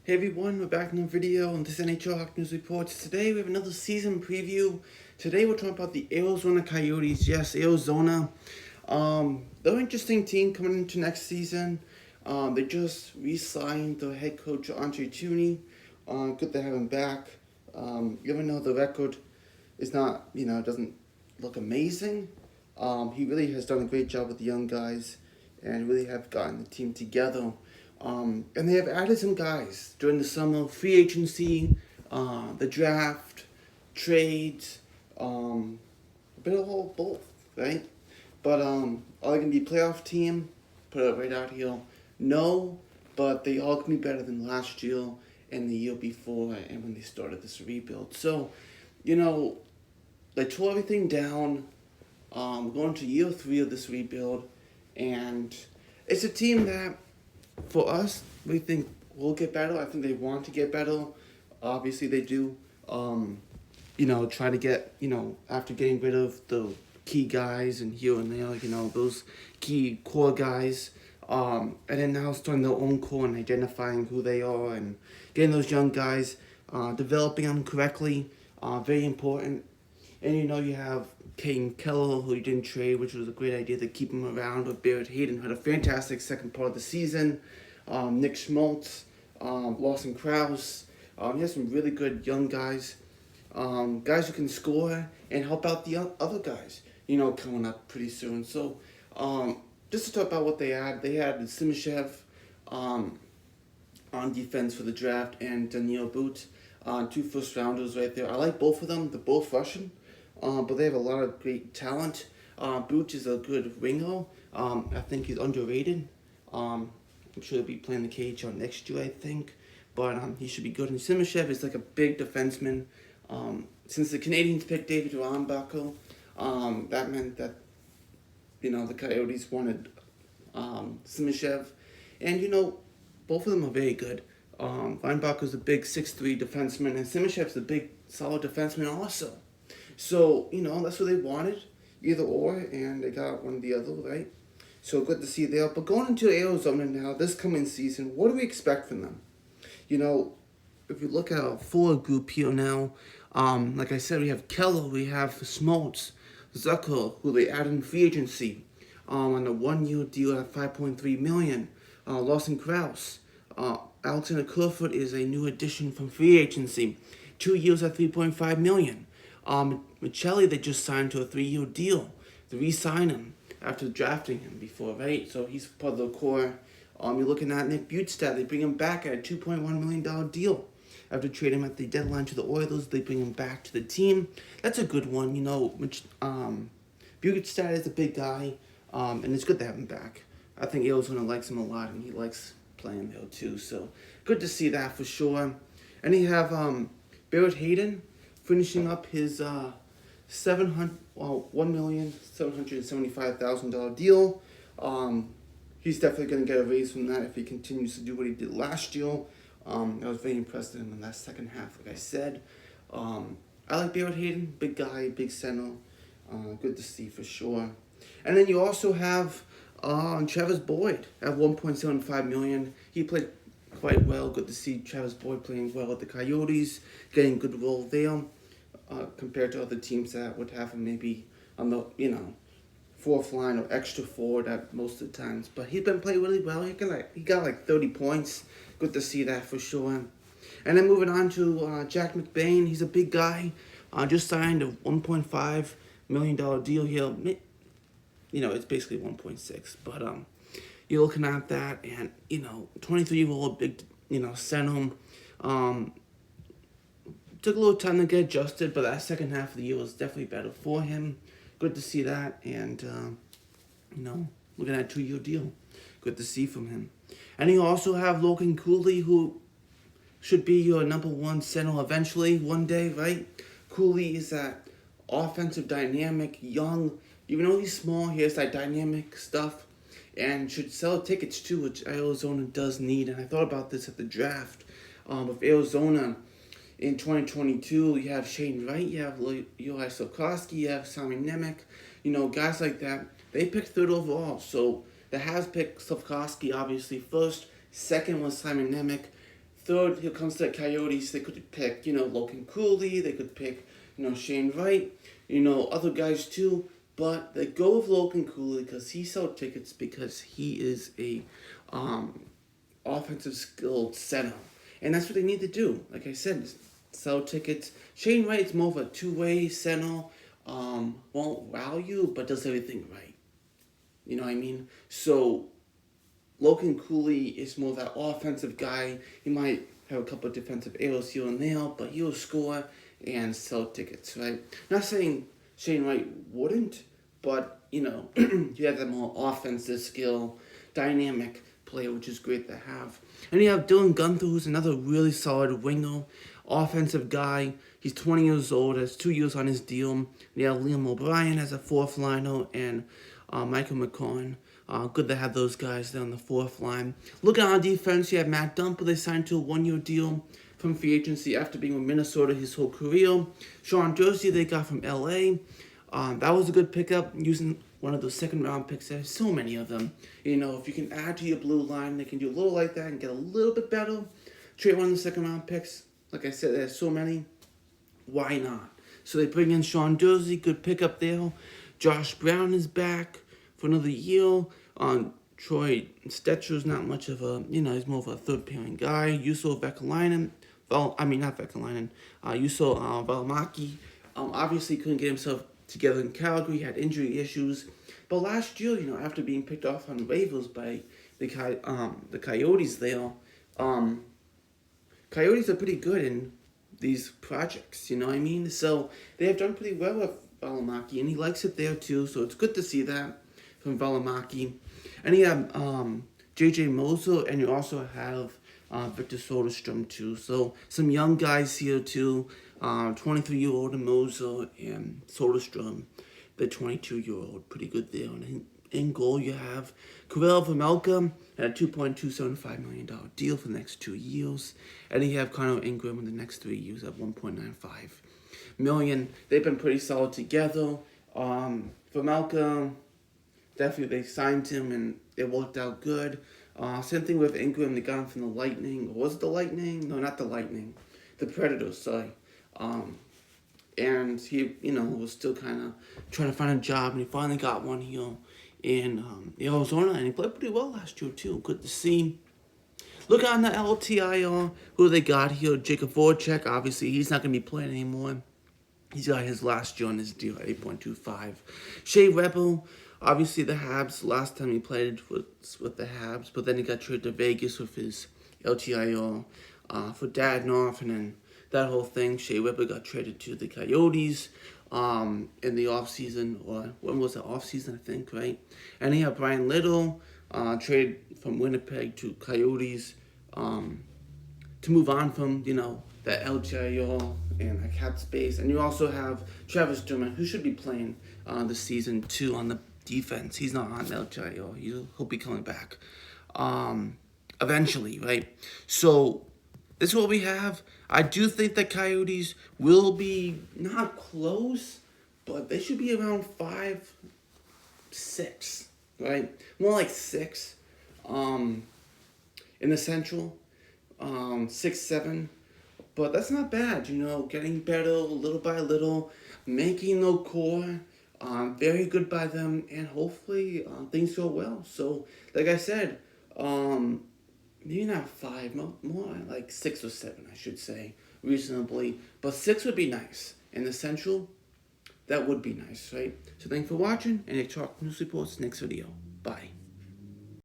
Hey everyone, we're back in the video on this NHL Hockey News Reports. Today we have another season preview. Today we're talking about the Arizona Coyotes. Yes, Arizona. They're an interesting team coming into next season. They just re-signed their head coach Andre Tooney. Good to have him back. Even though the record is not, doesn't look amazing, he really has done a great job with the young guys and really have gotten the team together. And they have added some guys during the summer, free agency, the draft, trades, a bit of all both, right? But are they going to be a playoff team? Put it right out here. No, but they all can be better than last year and the year before and when they started this rebuild. So, they tore everything down. We're going to year 3 of this rebuild, and it's a team that, for us, we think will get better. I think they want to get better. Obviously, they do. Try to get, after getting rid of the key guys and here and there, those key core guys. And then now starting their own core and identifying who they are and getting those young guys, developing them correctly, very important. And you have Kane Keller, who you didn't trade, which was a great idea to keep him around. With Barrett Hayden, had a fantastic second part of the season. Nick Schmaltz, Lawson Krause. He has some really good young guys. Guys who can score and help out the other guys, coming up pretty soon. So, just to talk about what they had Simishev on defense for the draft and Daniil Boot, 2 first-rounders right there. I like both of them. They're both Russian, but they have a lot of great talent. Boot is a good winger. I think he's underrated. I'm sure he'll be playing the KHL next year, I think. But he should be good. And Simishev is like a big defenseman. Since the Canadians picked David Reinbacher, that meant that, the Coyotes wanted Simishev. And, both of them are very good. Reinbacher's a big 6'3" defenseman, and Simishev's a big, solid defenseman also. So, that's what they wanted, either or, and they got one or the other, right? So good to see there. But going into Arizona now, this coming season, what do we expect from them? If you look at our forward group here now, like I said, we have Keller, we have Schmaltz, Zucker, who they added in free agency on a 1-year deal at $5.3 million. Lawson Krause. Alexander Kerfoot is a new addition from free agency, 2 years at $3.5 million. Michelli, they just signed to a 3-year deal to re-sign him after drafting him before, right? So he's part of the core. You're looking at Nick Bjugstad. They bring him back at a $2.1 million deal. After trading him at the deadline to the Oilers, they bring him back to the team. That's a good one. Bjugstad is a big guy, and it's good to have him back. I think Arizona likes him a lot, and he likes playing there too. So good to see that for sure. And you have Barrett Hayden finishing up his $1,775,000 deal. He's definitely going to get a raise from that if he continues to do what he did last year. I was very impressed with him in that second half, like I said. I like Barrett Hayden, big guy, big center. Good to see for sure. And then you also have Travis Boyd at $1.75 million. He played quite well. Good to see Travis Boyd playing well at the Coyotes, getting good role there compared to other teams that would have him maybe on the fourth line or extra forward at most of the times. But he's been playing really well. He got like 30 points. Good to see that for sure. And then moving on to Jack McBain. He's a big guy. Just signed a $1.5 million deal here. It's basically 1.6. But you're looking at that, and 23-year-old big center. Took a little time to get adjusted, but that second half of the year was definitely better for him. Good to see that, and looking at a 2-year deal. Good to see from him. And you also have Logan Cooley, who should be your number 1 center eventually, one day, right? Cooley is that offensive, dynamic, young. Even though he's small, he has that dynamic stuff and should sell tickets too, which Arizona does need. And I thought about this at the draft. With Arizona in 2022, you have Shane Wright, you have Eli Sokowski, you have Simon Nemec. Guys like that. They picked 3rd overall, so the Habs picked Slavkovsky obviously first. Second was Simon Nemec. third, here comes the Coyotes. They could pick, Logan Cooley. They could pick, Shane Wright. Other guys too. But they go with Logan Cooley because he sold tickets because he is a offensive skilled center. And that's what they need to do. Like I said, sell tickets. Shane Wright's more of a two-way center. Won't wow you, but does everything right. You know what I mean? So Logan Cooley is more that offensive guy. He might have a couple of defensive errors here and there, but he'll score and sell tickets, right? Not saying Shane Wright wouldn't, but, you have that more offensive skill, dynamic player, which is great to have. And you have Dylan Gunther, who's another really solid winger, offensive guy. He's 20 years old, has 2 years on his deal. You have Liam O'Brien as a fourth liner, and Michael McCoy. Good to have those guys there on the fourth line. Looking at our defense, you have Matt Dumper. They signed to a 1-year deal from free agency after being with Minnesota his whole career. Sean Jersey they got from LA. That was a good pickup using one of those second-round picks. There's so many of them. If you can add to your blue line, they can do a little like that and get a little bit better. Trade one of the second-round picks. Like I said, there's so many. Why not? So they bring in Sean Jersey. Good pickup there. Josh Brown is back for another year. Troy Stetcher's not much of a, he's more of a third-pairing guy. Juuso Vekalainen, not Vekalainen, Juuso Valimaki, obviously couldn't get himself together in Calgary, had injury issues. But last year, after being picked off on waivers by the Coyotes there, Coyotes are pretty good in these projects, you know what I mean? So they have done pretty well with Valimaki, and he likes it there too, so it's good to see that from Valimaki. And you have J.J. Moser, and you also have Victor Soderstrom too. So some young guys here too, 23-year-old Moser and Soderstrom, the 22-year-old, pretty good there. And in goal you have Karel Vejmelka at a $2.275 million deal for the next 2 years. And you have Connor Ingram in the next 3 years at $1.95 million. They've been pretty solid together. Vejmelka, definitely they signed him and it worked out good. Same thing with Ingram. They got him from the Lightning. Was it the Lightning? No, not the Lightning. The Predators, sorry. And he, was still kind of trying to find a job, and he finally got one here in Arizona, and he played pretty well last year too. Good to see. Look on the LTIR, who they got here. Jacob Voracek, obviously, he's not going to be playing anymore. He's got his last year on his deal at 8.25. Shea Weber, obviously the Habs, last time he played was with the Habs, but then he got traded to Vegas with his LTIR for Dadnoff, and then that whole thing. Shea Weber got traded to the Coyotes in the offseason, or when was the offseason, I think, right? And he had Brian Little traded from Winnipeg to Coyotes to move on from, that LTIR and a cap space. And you also have Travis Dermott, who should be playing this season too on the defense. He's not on LTIR. He'll be coming back eventually, right? So this is what we have. I do think the Coyotes will be not close, but they should be around 5, 6, right? More like 6 in the Central, 6, 7. But that's not bad, getting better little by little, making the core very good by them, and hopefully things go well. So, like I said, maybe not 5, more like 6 or 7, I should say, reasonably. But 6 would be nice. In the Central, that would be nice, right? So thanks for watching, and I'll talk news reports next video.